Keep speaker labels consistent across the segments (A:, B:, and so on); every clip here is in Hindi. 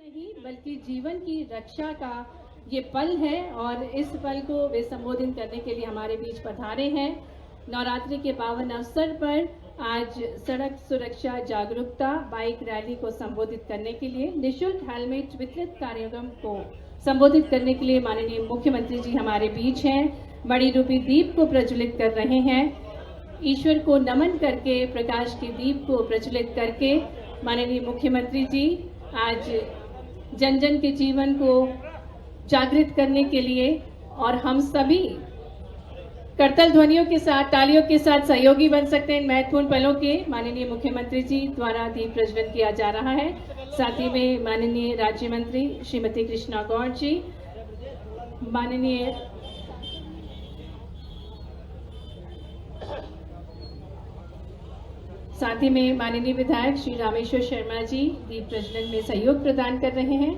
A: नहीं बल्कि जीवन की रक्षा का ये पल है और इस पल को वे संबोधित करने के लिए हमारे बीच पधारे हैं। नवरात्रि के पावन अवसर पर आज सड़क सुरक्षा जागरूकता बाइक रैली को संबोधित करने के लिए निःशुल्क हेलमेट वितरित कार्यक्रम को संबोधित करने के लिए माननीय मुख्यमंत्री जी हमारे बीच हैं। बड़ी रूपी दीप को प्रज्वलित कर रहे हैं। ईश्वर को नमन करके प्रकाश के दीप को प्रज्वलित करके माननीय मुख्यमंत्री जी आज जन जन के जीवन को जागृत करने के लिए और हम सभी करतल ध्वनियों के साथ तालियों के साथ सहयोगी बन सकते हैं। महत्वपूर्ण पलों के माननीय मुख्यमंत्री जी द्वारा दीप प्रज्वलन किया जा रहा है। साथ ही में माननीय राज्य मंत्री श्रीमती कृष्णा गौड़ जी, माननीय साथ ही में माननीय विधायक श्री रामेश्वर शर्मा जी दीप प्रज्वलन में सहयोग प्रदान कर रहे हैं।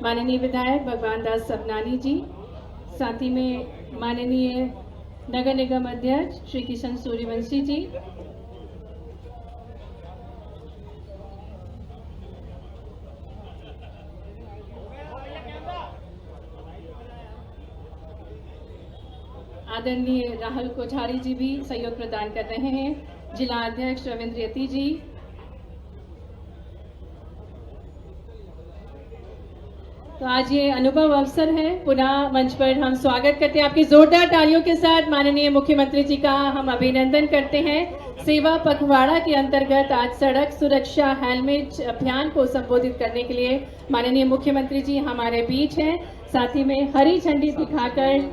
A: माननीय विधायक भगवान दास सबनानी जी, साथ ही में माननीय नगर निगम अध्यक्ष श्री किशन सूर्यवंशी जी, आदरणीय राहुल कोठारी जी भी सहयोग प्रदान कर रहे हैं। जिला अध्यक्ष रविंद्र यति जी, तो आज ये अनुभव अवसर है। पुनः मंच पर हम स्वागत करते हैं आपकी जोरदार तालियों के साथ माननीय मुख्यमंत्री जी का हम अभिनंदन करते हैं। सेवा पखवाड़ा के अंतर्गत आज सड़क सुरक्षा हेलमेट अभियान को संबोधित करने के लिए माननीय मुख्यमंत्री जी हमारे बीच हैं। साथ ही में हरी झंडी दिखाकर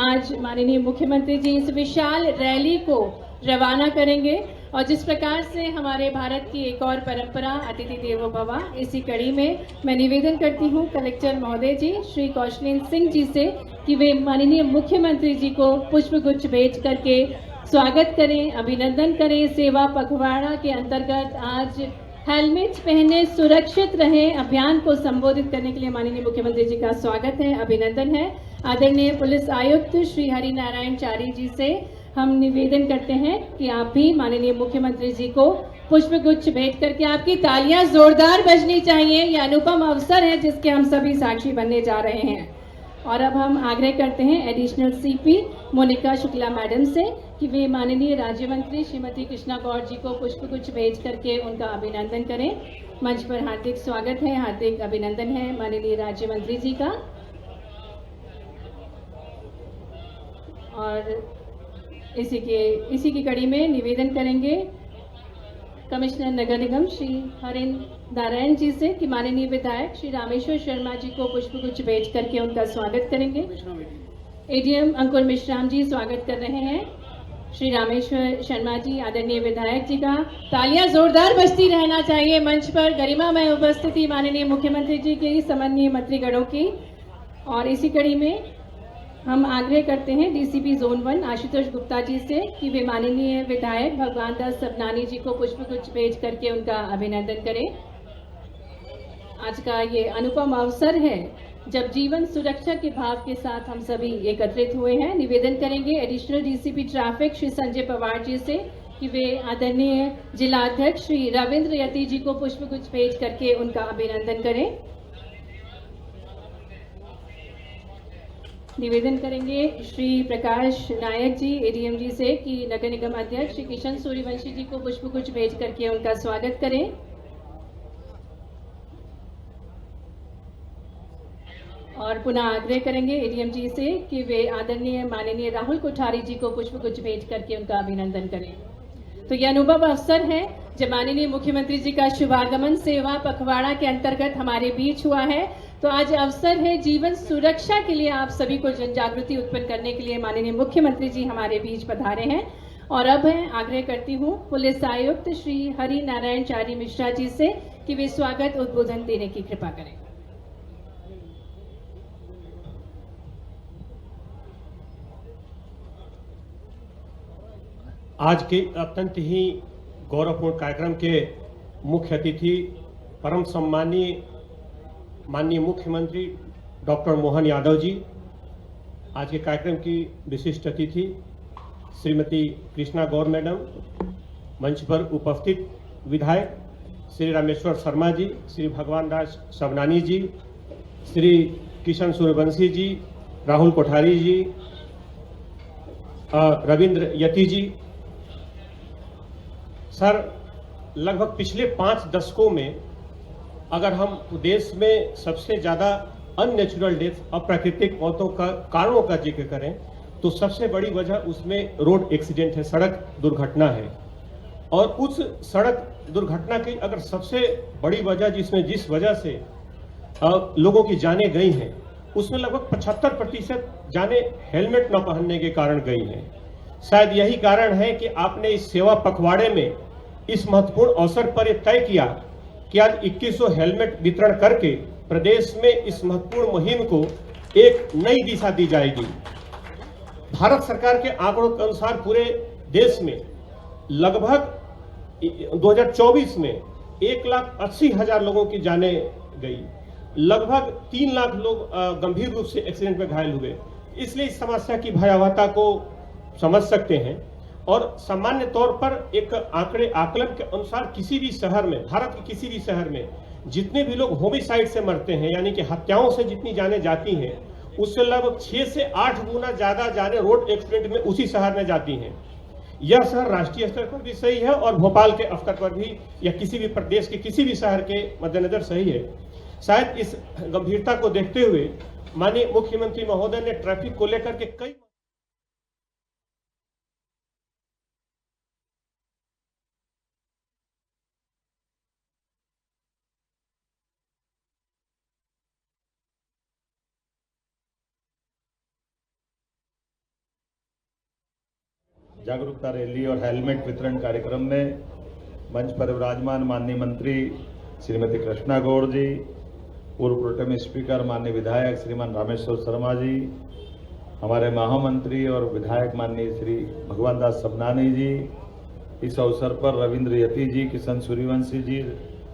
A: आज माननीय मुख्यमंत्री जी इस विशाल रैली को रवाना करेंगे। और जिस प्रकार से हमारे भारत की एक और परंपरा अतिथि देवो भव, इसी कड़ी में मैं निवेदन करती हूं कलेक्टर महोदय जी श्री कौशलेंद्र सिंह जी से कि वे माननीय मुख्यमंत्री जी को पुष्पगुच्छ भेज करके स्वागत करें, अभिनंदन करें। सेवा पखवाड़ा के अंतर्गत आज हेलमेट पहने सुरक्षित रहे अभियान को संबोधित करने के लिए माननीय मुख्यमंत्री जी का स्वागत है, अभिनंदन है। आदरणीय पुलिस आयुक्त श्री हरि नारायण चारी जी से हम निवेदन करते हैं कि आप भी माननीय मुख्यमंत्री जी को पुष्पगुच्छ भेंट करके आपकी तालियां जोरदार बजनी चाहिए। यह अनुपम अवसर है जिसके हम सभी साक्षी बनने जा रहे हैं। और अब हम आग्रह करते हैं additional CP Monika Shukla madam से कि वे माननीय राज्य मंत्री श्रीमती कृष्णा गौड़ जी को पुष्पगुच्छ भेज करके उनका अभिनंदन करें। मंच पर हार्दिक स्वागत है, हार्दिक अभिनंदन है माननीय राज्य मंत्री जी का। और इसी की कड़ी में निवेदन करेंगे कमिश्नर नगर निगम श्री हरिंद्र नारायण जी से कि माननीय विधायक श्री रामेश्वर शर्मा जी को पुष्पगुच्छ भेज करके उनका स्वागत करेंगे। एडीएम अंकुर मिश्राम जी स्वागत कर रहे हैं श्री रामेश्वर शर्मा जी, आदरणीय विधायक जी का। तालियां जोरदार बजती रहना चाहिए मंच पर। गरिमामय उपस्थिति माननीय मुख्यमंत्री जी की, समन्वय मंत्रीगणों की। और इसी कड़ी में हम आग्रह करते हैं डीसीपी जोन 1 आशुतोष गुप्ता जी से कि वे माननीय विधायक भगवान दास सबनानी जी को पुष्पगुच्छ भेज करके उनका अभिनंदन करें। आज का ये अनुपम अवसर है जब जीवन सुरक्षा के भाव के साथ हम सभी एकत्रित हुए हैं। निवेदन करेंगे additional DCP traffic Shri Sanjay Pawar ji से कि वे आदरणीय जिला अध्यक्ष श्री रविंद्र यति जी को पुष्पगुच्छ भेज करके उनका अभिनंदन करें। निवेदन करेंगे श्री प्रकाश नायक जी एडीएम जी से कि नगर निगम अध्यक्ष श्री किशन सूर्यवंशी जी को पुष्पगुच्छ भेज करके उनका स्वागत करें। और पुनः आग्रह करेंगे एडीएम जी से कि वे आदरणीय माननीय राहुल कोठारी जी को पुष्पगुच्छ भेज करके उनका अभिनंदन करें। तो यह अनुभव अवसर है जब माननीय मुख्यमंत्री जी का शुभागमन सेवा पखवाड़ा के अंतर्गत हमारे बीच हुआ है। तो आज अवसर है जीवन सुरक्षा के लिए आप सभी को जन जागृति उत्पन्न करने के लिए माननीय मुख्यमंत्री जी हमारे बीच पधारे हैं। और अब है आग्रह करती हूँ पुलिस आयुक्त श्री हरि नारायण चारी मिश्रा जी से कि वे स्वागत उद्बोधन देने की कृपा करें।
B: आज के अत्यंत ही गौरवपूर्ण कार्यक्रम के मुख्य अतिथि परम सम्मानीय माननीय मुख्यमंत्री डॉक्टर मोहन यादव जी, आज के कार्यक्रम की विशिष्ट अतिथि श्रीमती कृष्णा गौड़ मैडम, मंच पर उपस्थित विधायक श्री रामेश्वर शर्मा जी, श्री भगवान दास सबनानी जी, श्री किशन सूर्यवंशी जी, राहुल कोठारी जी, रविंद्र यति जी। सर, लगभग पिछले 5 दशकों में अगर हम देश में सबसे ज्यादा अननेचुरल डेथ, अप्राकृतिक मौतों का कारणों का जिक्र करें तो सबसे बड़ी वजह उसमें रोड एक्सीडेंट है, सड़क दुर्घटना है। और उस सड़क दुर्घटना की अगर सबसे बड़ी वजह जिस वजह से लोगों की जानें गई हैं, उसमें लगभग 75% जानें हेलमेट न पहनने के कारण गई हैं। शायद यही कारण है कि आपने इस सेवा पखवाड़े में इस महत्वपूर्ण अवसर पर यह तय किया कि आज 2100 हेलमेट वितरण करके प्रदेश में इस महत्वपूर्ण मुहिम को एक नई दिशा दी जाएगी। भारत सरकार के आंकड़ों के अनुसार पूरे देश में लगभग 2024 में 1,80,000 लोगों की जानें गई, लगभग 3 लाख लोग गंभीर रूप से एक्सीडेंट में घायल हुए। इसलिए इस समस्या की भयावहता को समझ सकते हैं। और सामान्य तौर पर एक आकलन के अनुसार किसी भी शहर में, भारत के किसी भी शहर में जितने भी लोग होमिसाइड से मरते हैं, यानी कि हत्याओं से जितनी जानें जाती हैं, उससे लगभग 6 से 8 गुना ज्यादा जानें रोड एक्सीडेंट में उसी शहर में जाती हैं। यह शहर राष्ट्रीय स्तर पर भी सही है और भोपाल के स्तर पर भी या किसी भी प्रदेश के किसी भी शहर के मद्देनजर सही है। शायद इस गंभीरता को देखते हुए माननीय मुख्यमंत्री महोदय ने ट्रैफिक को लेकर के कई
C: जागरूकता रैली और हेलमेट वितरण कार्यक्रम में मंच पर विराजमान माननीय मंत्री श्रीमती कृष्णा गौड़ जी, पूर्व प्रोटेम स्पीकर माननीय विधायक श्रीमान रामेश्वर शर्मा जी, हमारे महामंत्री और विधायक माननीय श्री भगवान दास सबनानी जी, इस अवसर पर रविंद्र यति जी, किशन सूर्यवंशी जी,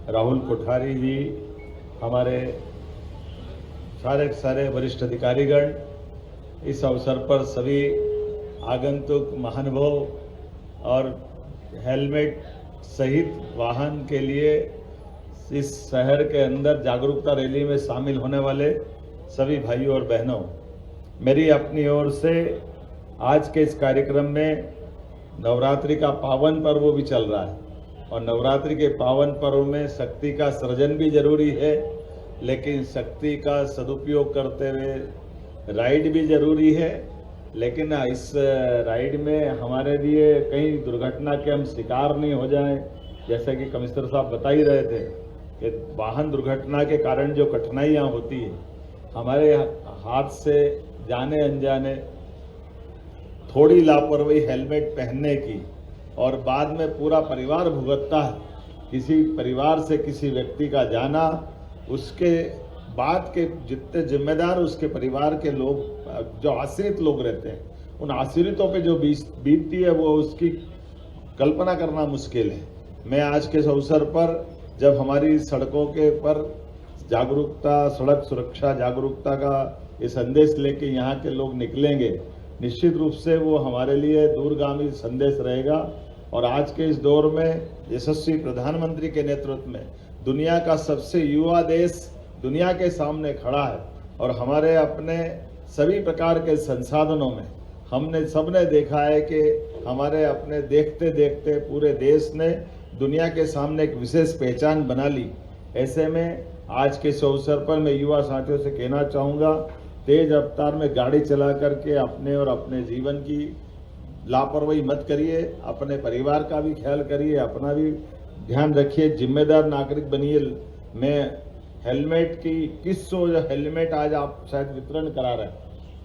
C: राहुल कोठारी जी, हमारे सारे वरिष्ठ अधिकारीगण, इस अवसर पर सभी आगंतुक महानुभाव और हेलमेट सहित वाहन के लिए इस शहर के अंदर जागरूकता रैली में शामिल होने वाले सभी भाइयों और बहनों, मेरी अपनी ओर से आज के इस कार्यक्रम में नवरात्रि का पावन पर्व भी चल रहा है और नवरात्रि के पावन पर्व में शक्ति का सृजन भी जरूरी है, लेकिन शक्ति का सदुपयोग करते हुए राइड भी जरूरी है। लेकिन इस राइड में हमारे लिए कहीं दुर्घटना के हम शिकार नहीं हो जाएं, जैसा कि कमिश्नर साहब बता ही रहे थे कि वाहन दुर्घटना के कारण जो कठिनाइयां होती है, हमारे हाथ से जाने अनजाने थोड़ी लापरवाही हेलमेट पहनने की और बाद में पूरा परिवार भुगतता है। किसी परिवार से किसी व्यक्ति का जाना, उसके बाद के जितने जिम्मेदार उसके परिवार के लोग, जो आश्रित लोग रहते हैं, उन आश्रितों पे जो बीतती है वो उसकी कल्पना करना मुश्किल है। मैं आज के इस अवसर पर जब हमारी सड़कों के पर जागरूकता, सड़क सुरक्षा जागरूकता का ये संदेश लेके यहाँ के लोग निकलेंगे, निश्चित रूप से वो हमारे लिए दूरगामी संदेश रहेगा। और आज के इस दौर में यशस्वी प्रधानमंत्री के नेतृत्व में दुनिया का सबसे युवा देश दुनिया के सामने खड़ा है और हमारे अपने सभी प्रकार के संसाधनों में हमने सबने देखा है कि हमारे अपने देखते देखते पूरे देश ने दुनिया के सामने एक विशेष पहचान बना ली। ऐसे में आज के इस अवसर पर मैं युवा साथियों से कहना चाहूँगा, तेज रफ्तार में गाड़ी चला करके अपने और अपने जीवन की लापरवाही मत करिए, अपने परिवार का भी ख्याल करिए, अपना भी ध्यान रखिए, जिम्मेदार नागरिक बनिए। मैं हेलमेट की 2100 हेलमेट आज आप शायद वितरण करा रहे हैं,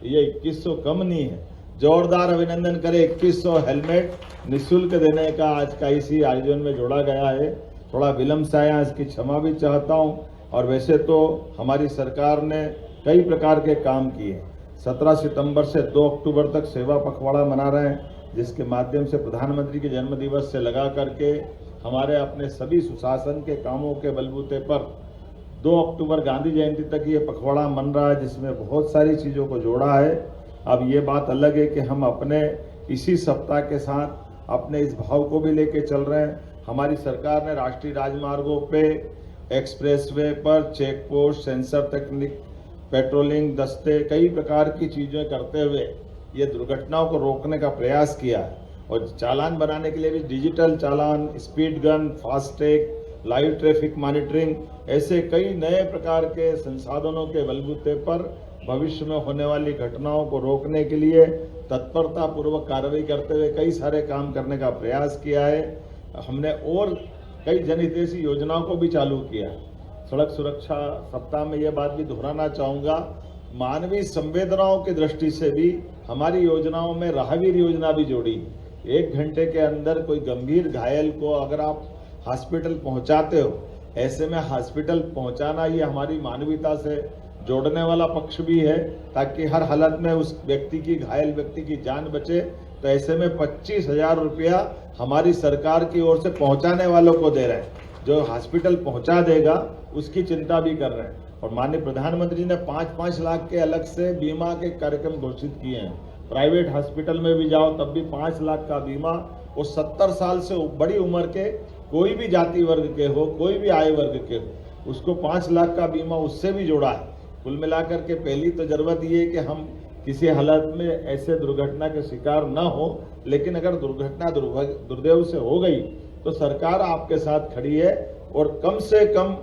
C: ये 2100 कम नहीं है। जोरदार अभिनंदन करें, 2100 हेलमेट निःशुल्क देने का आज का इसी आयोजन में जोड़ा गया है। थोड़ा विलम्ब से आया, इसकी क्षमा भी चाहता हूँ। और वैसे तो हमारी सरकार ने कई प्रकार के काम किए। 17 सितंबर से 2 अक्टूबर तक सेवा पखवाड़ा मना रहे हैं, जिसके माध्यम से प्रधानमंत्री के जन्म दिवस से लगा करके हमारे अपने सभी सुशासन के कामों के बलबूते पर 2 अक्टूबर गांधी जयंती तक ये पखवाड़ा मन रहा है, जिसमें बहुत सारी चीज़ों को जोड़ा है। अब ये बात अलग है कि हम अपने इसी सप्ताह के साथ अपने इस भाव को भी लेके चल रहे हैं। हमारी सरकार ने राष्ट्रीय राजमार्गों पे, एक्सप्रेसवे पर चेक पोस्ट, सेंसर तकनीक, पेट्रोलिंग दस्ते, कई प्रकार की चीजें करते हुए ये दुर्घटनाओं को रोकने का प्रयास किया है। और चालान बनाने के लिए भी digital challan, speed gun, FASTag, live traffic monitoring, ऐसे कई नए प्रकार के संसाधनों के बलबूते पर भविष्य में होने वाली घटनाओं को रोकने के लिए तत्परता पूर्वक कार्रवाई करते हुए कई सारे काम करने का प्रयास किया है। हमने और कई जनहितैषी योजनाओं को भी चालू किया। सड़क सुरक्षा सप्ताह में यह बात भी दोहराना चाहूँगा, मानवीय संवेदनाओं की दृष्टि से भी हमारी योजनाओं में राहगीर योजना भी जोड़ी। 1 घंटे के अंदर कोई गंभीर घायल को अगर आप हॉस्पिटल पहुंचाते हो, ऐसे में हॉस्पिटल पहुंचाना ये हमारी मानवीयता से जोड़ने वाला पक्ष भी है, ताकि हर हालत में उस व्यक्ति की, घायल व्यक्ति की जान बचे। तो ऐसे में 25,000 रुपया हमारी सरकार की ओर से पहुंचाने वालों को दे रहे हैं, जो हॉस्पिटल पहुंचा देगा उसकी चिंता भी कर रहे हैं। और माननीय प्रधानमंत्री ने 5-5 लाख के अलग से बीमा के कार्यक्रम घोषित किए हैं। प्राइवेट हॉस्पिटल में भी जाओ तब भी 5 लाख का बीमा, और 70 साल से बड़ी उम्र के कोई भी जाति वर्ग के हो, कोई भी आय वर्ग के हो, उसको 5 लाख का बीमा उससे भी जोड़ा है। कुल मिलाकर के पहली तो जरूरत ये है कि हम किसी हालत में ऐसे दुर्घटना के शिकार न हो, लेकिन अगर दुर्घटना दुर्दैव से हो गई तो सरकार आपके साथ खड़ी है, और कम से कम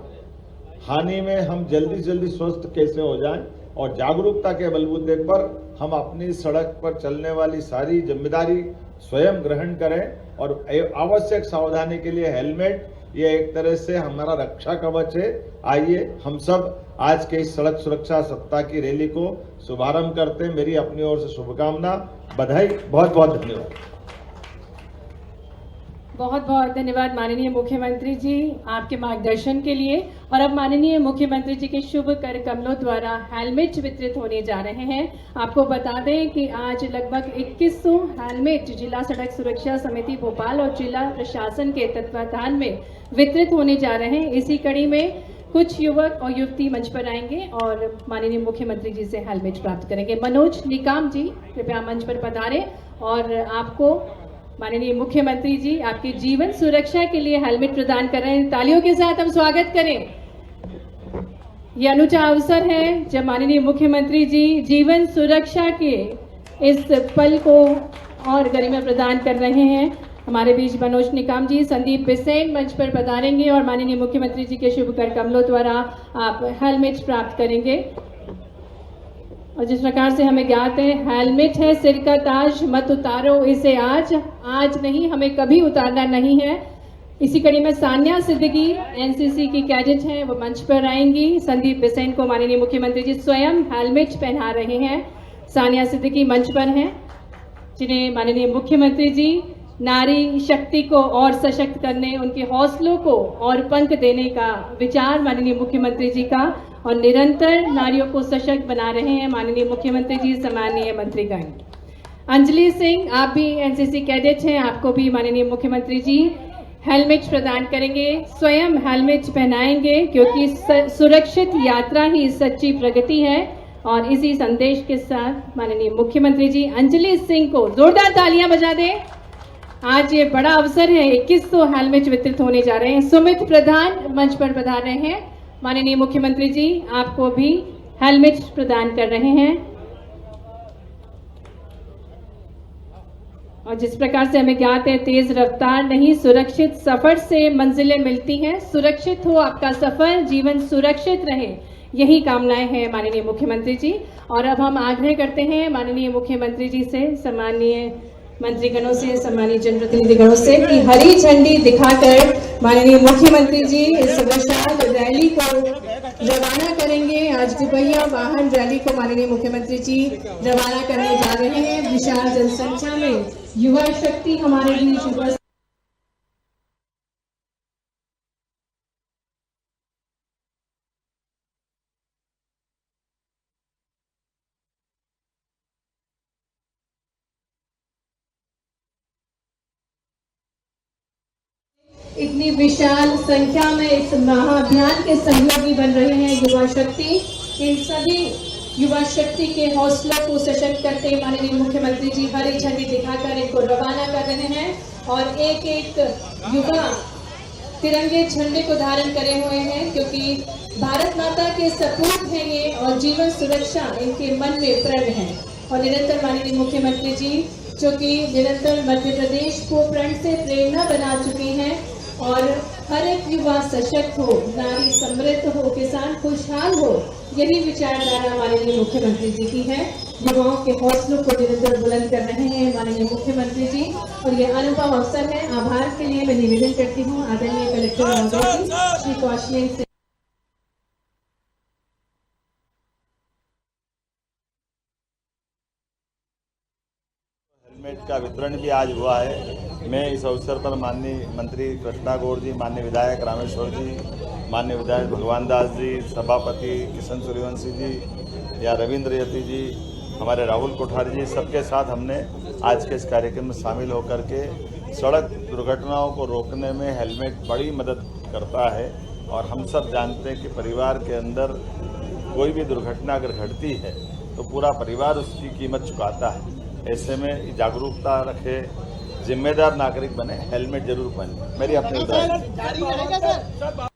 C: हानि में हम जल्दी से जल्दी स्वस्थ कैसे हो जाएं, और जागरूकता के बलबूते पर हम अपनी सड़क पर चलने वाली सारी जिम्मेदारी स्वयं ग्रहण करें। और आवश्यक सावधानी के लिए हेलमेट, ये एक तरह से हमारा रक्षा कवच है। आइए हम सब आज के इस सड़क सुरक्षा सप्ताह की रैली को शुभारंभ करते हैं। मेरी अपनी ओर से शुभकामना, बधाई, बहुत बहुत धन्यवाद।
A: बहुत बहुत धन्यवाद माननीय मुख्यमंत्री जी आपके मार्गदर्शन के लिए। और अब माननीय मुख्यमंत्री जी के शुभ कर कमलों द्वारा हेलमेट वितरित होने जा रहे हैं। आपको बता दें कि आज लगभग 2100 हेलमेट जिला सड़क सुरक्षा समिति भोपाल और जिला प्रशासन के तत्वावधान में वितरित होने जा रहे हैं। इसी कड़ी में कुछ युवक और युवती मंच पर आएंगे और माननीय मुख्यमंत्री जी से हेलमेट प्राप्त करेंगे। मनोज निकाम जी कृपया मंच पर पधारें और आपको माननीय मुख्यमंत्री जी आपकी जीवन सुरक्षा के लिए हेलमेट प्रदान कर रहे हैं। तालियों के साथ हम स्वागत करें। यह अनूठा अवसर है जब माननीय मुख्यमंत्री जी जीवन सुरक्षा के इस पल को और गरिमा प्रदान कर रहे हैं। हमारे बीच मनोज निकाम जी, संदीप बिसेन मंच पर पधारेंगे और माननीय मुख्यमंत्री जी के शुभ कर कमलों द्वारा आप हेलमेट प्राप्त करेंगे। और जिस प्रकार से हमें ज्ञात है, हेलमेट है सिर का ताज, मत उतारो इसे आज नहीं, हमें कभी उतारना नहीं है। इसी कड़ी में सान्या सिद्दीकी एनसीसी की कैडेट हैं, वो मंच पर आएंगी। संदीप बिसेन को माननीय मुख्यमंत्री जी स्वयं हेलमेट पहना रहे हैं। सान्या सिद्दीकी मंच पर हैं, जिन्हें माननीय मुख्यमंत्री जी नारी शक्ति को और सशक्त करने, उनके हौसलों को और पंख देने का विचार माननीय मुख्यमंत्री जी का, और निरंतर नारियों को सशक्त बना रहे हैं माननीय मुख्यमंत्री जी। सम्मानीय मंत्रीगण अंजलि सिंह, आप भी एनसीसी कैडेट हैं, आपको भी माननीय मुख्यमंत्री जी हेलमेट प्रदान करेंगे, स्वयं हेलमेट पहनाएंगे, क्योंकि सुरक्षित यात्रा ही सच्ची प्रगति है। और इसी संदेश के साथ माननीय मुख्यमंत्री जी अंजलि सिंह को जोरदार तालियां बजा दें। आज ये बड़ा अवसर है, 2100 हेलमेट वितरित होने जा रहे हैं। सुमित प्रधान मंच पर पधार रहे हैं, माननीय मुख्यमंत्री जी आपको भी हेलमेट प्रदान कर रहे हैं। और जिस प्रकार से हमें ज्ञात है, तेज रफ्तार नहीं सुरक्षित सफर से मंजिलें मिलती हैं। सुरक्षित हो आपका सफर, जीवन सुरक्षित रहे, यही कामनाएं हैं माननीय मुख्यमंत्री जी। और अब हम आग्रह करते हैं माननीय मुख्यमंत्री जी से, सम्मानीय मंत्रीगणों से, सम्मानित जनप्रतिनिधिगणों से कि हरी झंडी दिखाकर माननीय मुख्यमंत्री जी इस विशाल रैली को रवाना करेंगे। आज दुपहिया वाहन रैली को माननीय मुख्यमंत्री जी रवाना करने जा रहे हैं। विशाल जनसंख्या में युवा शक्ति हमारे बीच उपस्थित। इतनी विशाल संख्या में इस महाअभियान के सहयोगी बन रहे हैं युवा शक्ति। इन सभी युवा शक्ति के हौसलों को सशक्त करते माननीय मुख्यमंत्री जी हरी झंडी दिखाकर इनको रवाना कर रहे हैं। और एक एक युवा तिरंगे झंडे को धारण करे हुए हैं, क्योंकि भारत माता के सपूत हैं ये और जीवन सुरक्षा इनके मन में प्रण है। और निरंतर माननीय मुख्यमंत्री जी, जो कि निरंतर मध्य प्रदेश को प्रण से प्रेरणा बना चुकी हैं और हर एक युवा सशक्त हो, नारी समृद्ध हो, किसान खुशहाल हो, यही विचारधारा माननीय मुख्यमंत्री जी की है। युवाओं के हौसलों को निरंतर बुलंद कर रहे हैं माननीय मुख्यमंत्री जी, और ये अनुभव अवसर है। आभार के लिए मैं निवेदन करती हूँ आदरणीय कलेक्टर महोदय जी, श्री कौशलेन से।
C: हेलमेट का वितरण भी आज हुआ है। मैं इस अवसर पर माननीय मंत्री कृष्णा गौड़ जी, माननीय विधायक रामेश्वर जी, माननीय विधायक भगवान दास जी, सभापति किशन सूर्यवंशी जी या रविंद्र यति जी, हमारे राहुल कोठारी जी, सबके साथ हमने आज के इस कार्यक्रम में शामिल होकर के सड़क दुर्घटनाओं को रोकने में हेलमेट बड़ी मदद करता है। और हम सब जानते हैं कि परिवार के अंदर कोई भी दुर्घटना अगर घटती है तो पूरा परिवार उसकी कीमत चुकाता है। ऐसे में जागरूकता रखे, जिम्मेदार नागरिक बने, हेलमेट जरूर पहने। मेरी अपनी राय है।